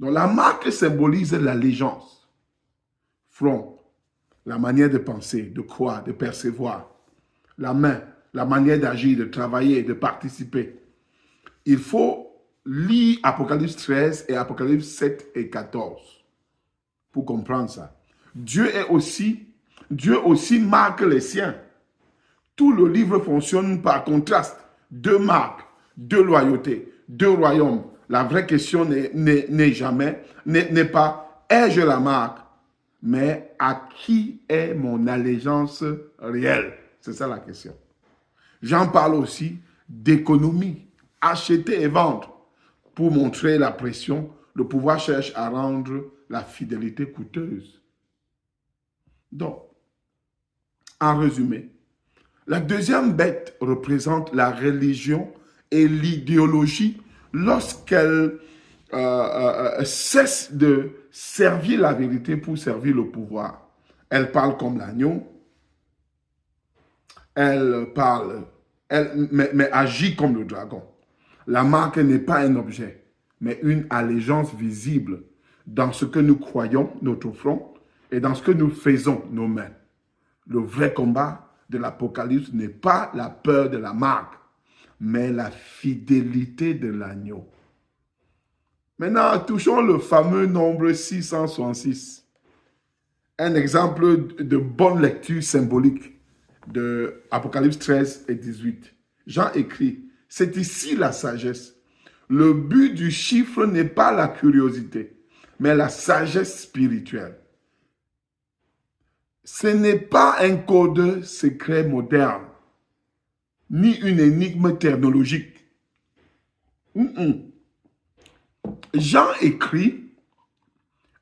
Donc la marque symbolise l'allégeance. Front, la manière de penser, de croire, de percevoir. La main, la manière d'agir, de travailler, de participer. Il faut lire Apocalypse 13 et Apocalypse 7 et 14 pour comprendre ça. Dieu aussi marque les siens. Tout le livre fonctionne par contraste. Deux marques, deux loyautés, deux royaumes. La vraie question n'est pas ai-je la marque, mais à qui est mon allégeance réelle? C'est ça la question. J'en parle aussi d'économie, acheter et vendre. Pour montrer la pression, le pouvoir cherche à rendre la fidélité coûteuse. Donc, en résumé, la deuxième bête représente la religion et l'idéologie lorsqu'elle cesse de servir la vérité pour servir le pouvoir. Elle parle comme l'agneau, mais agit comme le dragon. La marque n'est pas un objet, mais une allégeance visible dans ce que nous croyons, notre front, et dans ce que nous faisons, nos mains. Le vrai combat de l'Apocalypse n'est pas la peur de la marque, mais la fidélité de l'agneau. Maintenant, touchons le fameux nombre 666. Un exemple de bonne lecture symbolique de Apocalypse 13 et 18. Jean écrit, c'est ici la sagesse. Le but du chiffre n'est pas la curiosité, mais la sagesse spirituelle. Ce n'est pas un code secret moderne, ni une énigme technologique. Jean écrit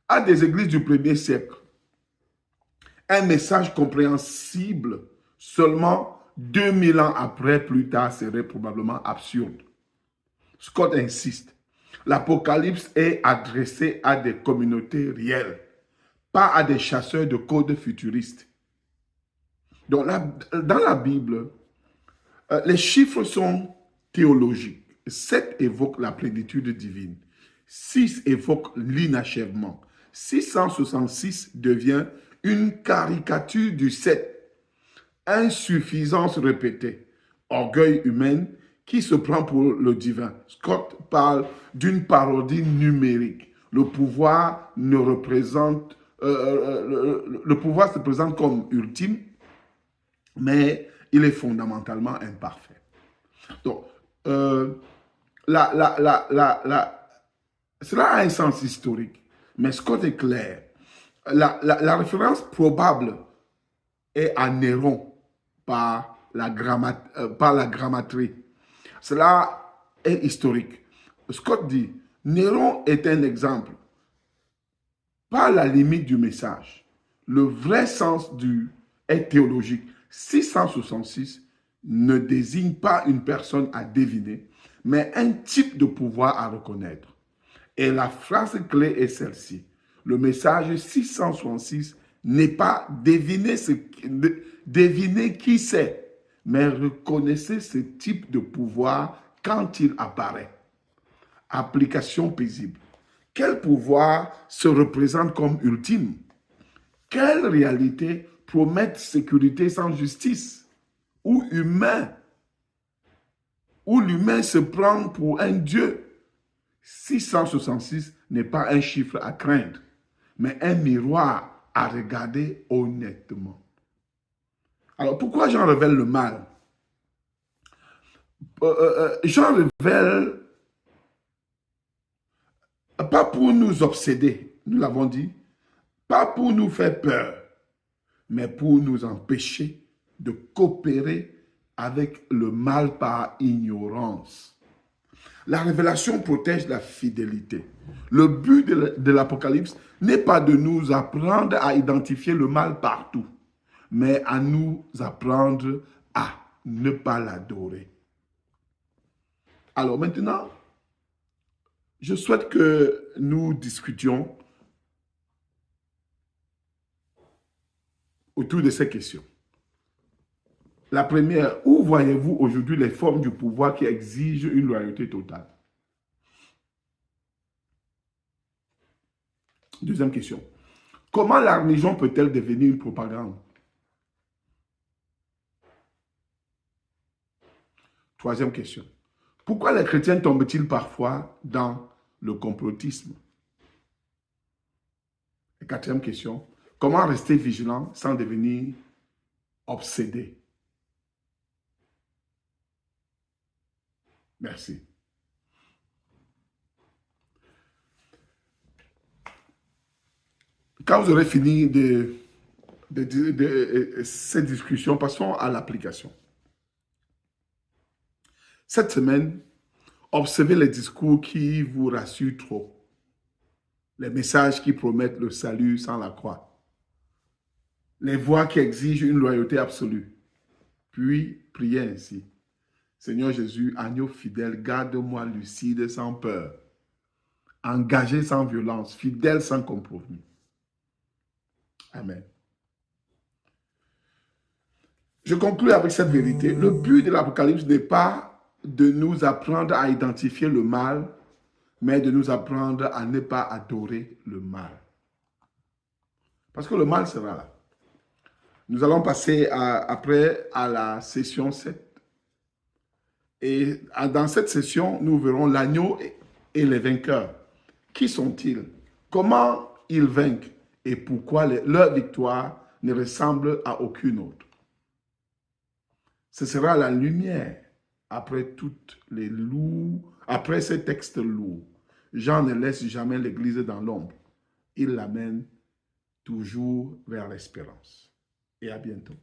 à des églises du 1er siècle un message compréhensible seulement 2000 ans après, plus tard, serait probablement absurde. Scott insiste, l'Apocalypse est adressé à des communautés réelles, pas à des chasseurs de codes futuristes. Donc, dans la Bible, les chiffres sont théologiques. 7 évoque la plénitude divine. 6 évoque l'inachèvement. 666 devient une caricature du 7. Insuffisance répétée. Orgueil humain qui se prend pour le divin. Scott parle d'une parodie numérique. Le pouvoir le pouvoir se présente comme ultime, mais il est fondamentalement imparfait. Donc, cela a un sens historique, mais Scott est clair. La référence probable est à Néron par la grammaterie. Cela est historique. Scott dit, Néron est un exemple, pas la limite du message. Le vrai sens est théologique. 666 ne désigne pas une personne à deviner, mais un type de pouvoir à reconnaître. Et la phrase clé est celle-ci. Le message 666 n'est pas deviner qui c'est, mais reconnaissez ce type de pouvoir quand il apparaît. Application paisible. Quel pouvoir se représente comme ultime? Quelle réalité promet sécurité sans justice? Ou l'humain se prend pour un dieu? 666 n'est pas un chiffre à craindre, mais un miroir à regarder honnêtement. Alors, pourquoi Jean révèle le mal? Jean révèle pas pour nous obséder, nous l'avons dit, pas pour nous faire peur, mais pour nous empêcher de coopérer avec le mal par ignorance. La révélation protège la fidélité. Le but de l'Apocalypse n'est pas de nous apprendre à identifier le mal partout, mais à nous apprendre à ne pas l'adorer. Alors maintenant, je souhaite que nous discutions autour de ces questions. La première, où voyez-vous aujourd'hui les formes du pouvoir qui exigent une loyauté totale? Deuxième question. Comment la religion peut-elle devenir une propagande? Troisième question. Pourquoi les chrétiens tombent-ils parfois dans le complotisme? Et quatrième question. Comment rester vigilant sans devenir obsédé? Merci. Quand vous aurez fini de cette discussion, passons à l'application. Cette semaine, observez les discours qui vous rassurent trop, les messages qui promettent le salut sans la croix, les voix qui exigent une loyauté absolue. Puis, priez ainsi. Seigneur Jésus, agneau fidèle, garde-moi lucide sans peur, engagé sans violence, fidèle sans compromis. Amen. Je conclue avec cette vérité. Le but de l'Apocalypse n'est pas de nous apprendre à identifier le mal, mais de nous apprendre à ne pas adorer le mal. Parce que le mal sera là. Nous allons passer après à la session 7. Et dans cette session, nous verrons l'agneau et les vainqueurs. Qui sont-ils? Comment ils vainquent? Et pourquoi leur victoire ne ressemble à aucune autre? Ce sera la lumière après après ces textes lourds. Jean ne laisse jamais l'Église dans l'ombre. Il l'amène toujours vers l'espérance. Et à bientôt.